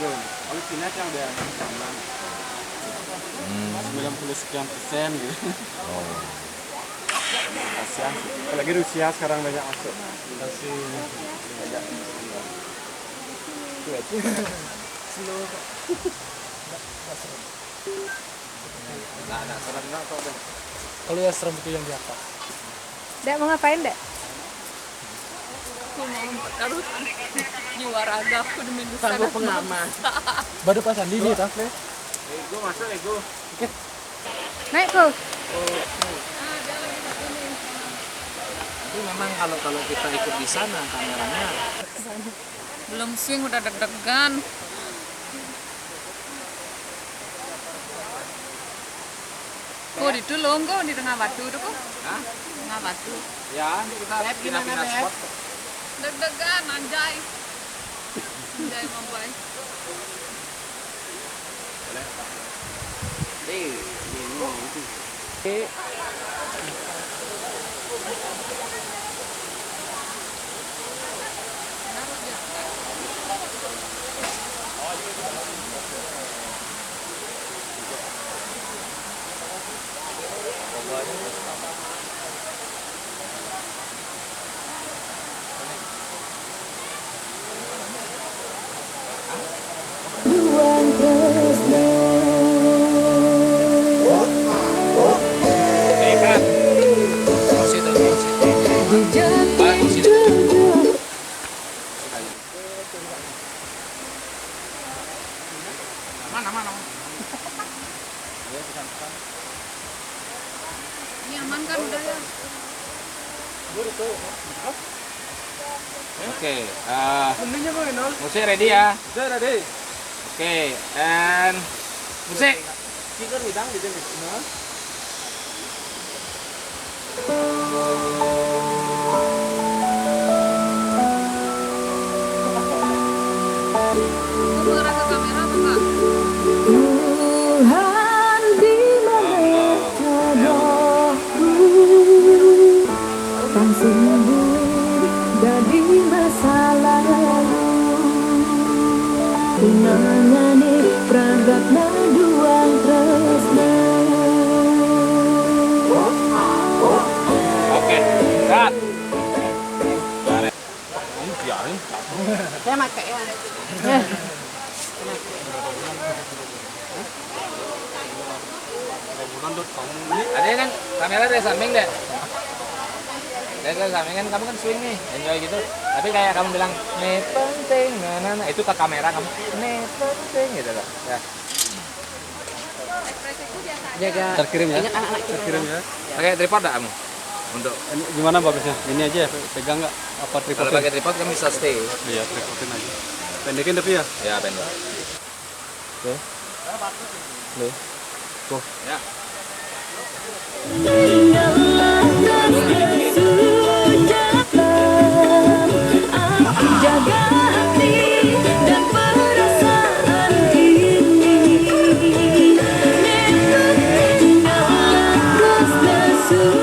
Loh, kalau Cina yang udah aman. 90 sekian persen gitu. Oh. Kasihan. Apalagi Rusia sekarang banyak masuk. Kasih banyak. Slow. Nah, serem nggak kok deh. Kalau ya serem itu yang di atas. Dek mau ngapain, Dek? Aku mau taruh jiwa raga aku demi nusa Tangguh dan pengaman. Baru pasan ini tak? Ego masuk ego. Naik kok. Tapi memang kalau kita ikut di sana kameranya belum swing udah deg-degan. Kok di tulung kok di tengah batu tuh kok? Hah? Tengah batu. Ya, ini kita pindah-pindah spot. Deg-degan anjay. Anjay mampai. Aman. Ini aman kan udah ya? Oke, musik ready ya? Sudah deh. Oke, and musik. Kita bidang di sini. Kau mengarah ke kamera apa enggak? Tuhan di mana jodohku kan sembuh dari masa lalu nangani pragatna duang tresna. Oke, cut. biarin. Saya pakai ya. Ada kan kamera dari samping deh. Dari samping kan kamu kan swing nih, enjoy gitu. Tapi kayak kamu bilang nih penting, nah itu ke kamera kamu nih penting gitu loh. Ya. Ekspresiku biasa aja. Jaga Terkirim ya. ingat anak-anak kita. Terkirim ya. Pakai tripod enggak kamu? Untuk Ini gimana bagusnya? Ini aja ya, pegang nggak? Apa kalau tripodin? pakai tripod kamu bisa stay. Iya, tripodin aja. Pendekin tapi ya. Ya pendek. Oke. Nih. Tuh. Ya. Jaga hati dan perasaan ini tinggalkan sejati.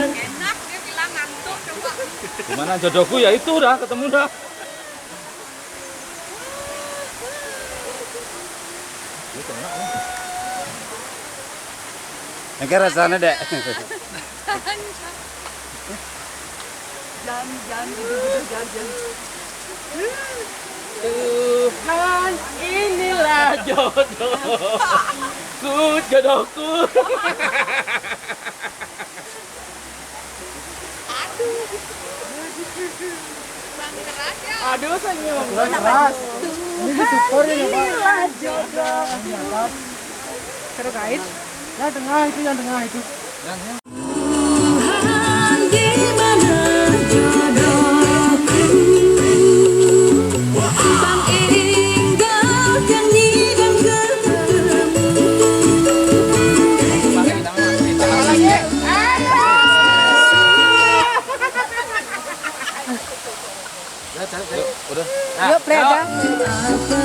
Enak dia bilang ngantuk coba. Gimana jodohku ya itu udah ketemu dah. Yang rasanya dek. Jangan Tuhan, inilah jodohku, jodohku. bang keras ya. Aduh senyum. Keras. Ini super ini Pak. Inilah jodoh. Terus kait. Yang tengah itu, yang tengah itu. Tuhan di mana jodohku Bang Inggal nyanyi dan ketemu. Udah. Yuk, play aja. Apa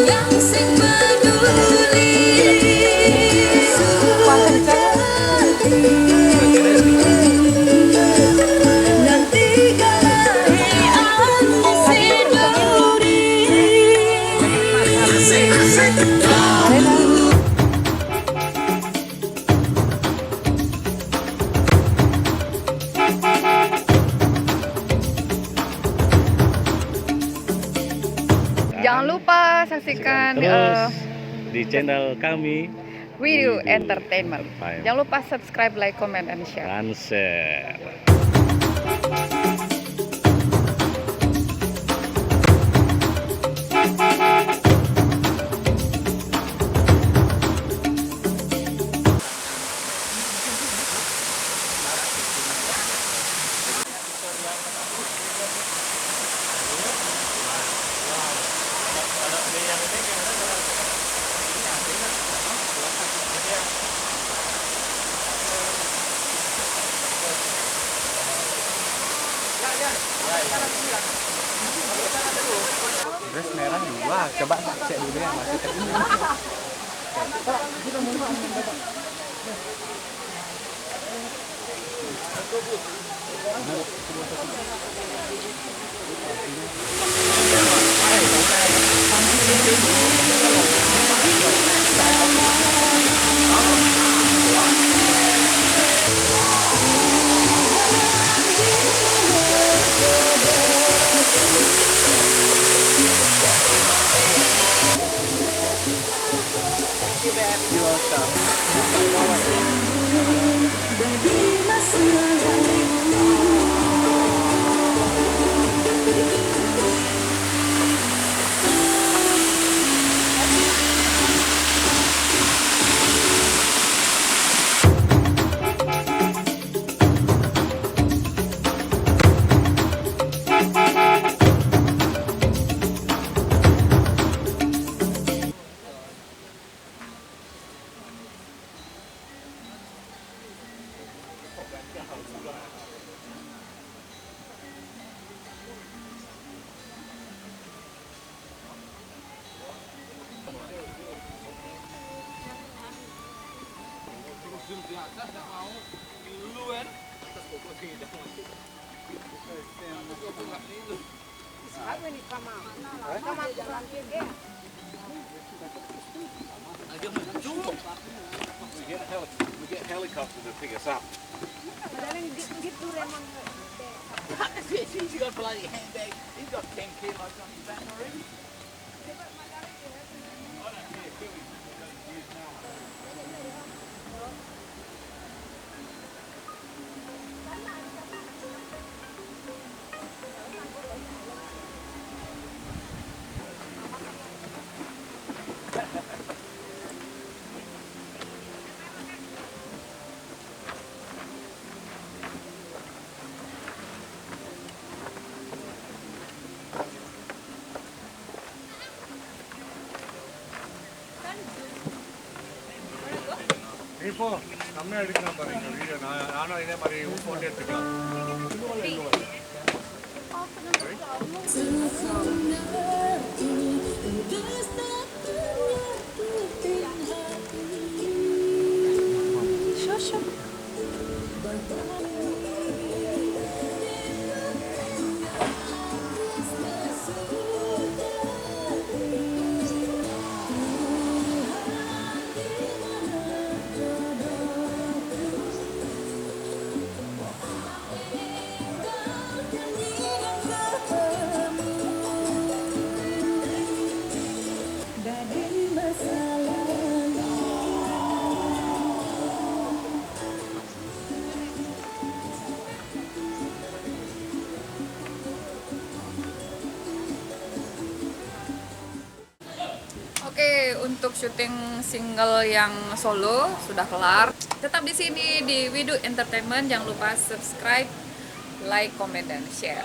yang sing peduli. saksikan Terus di channel kami Widu Entertainment. Baik. Jangan lupa subscribe, like, comment, and share. dan share. Dress merah 2, coba cek dulu yang masih terima. Dari masa lalu We get helicopter to pick us up. இப்போ கம்மியாக எடுக்கலாம் பாருங்க வீடியோ நானும் இதே மாதிரி ஃபோட்டோ எடுத்துக்கலாம் dari masa lalu. Oke, untuk syuting single yang solo sudah kelar. Tetap di sini di Widu Entertainment. Jangan lupa subscribe, like, comment, dan share.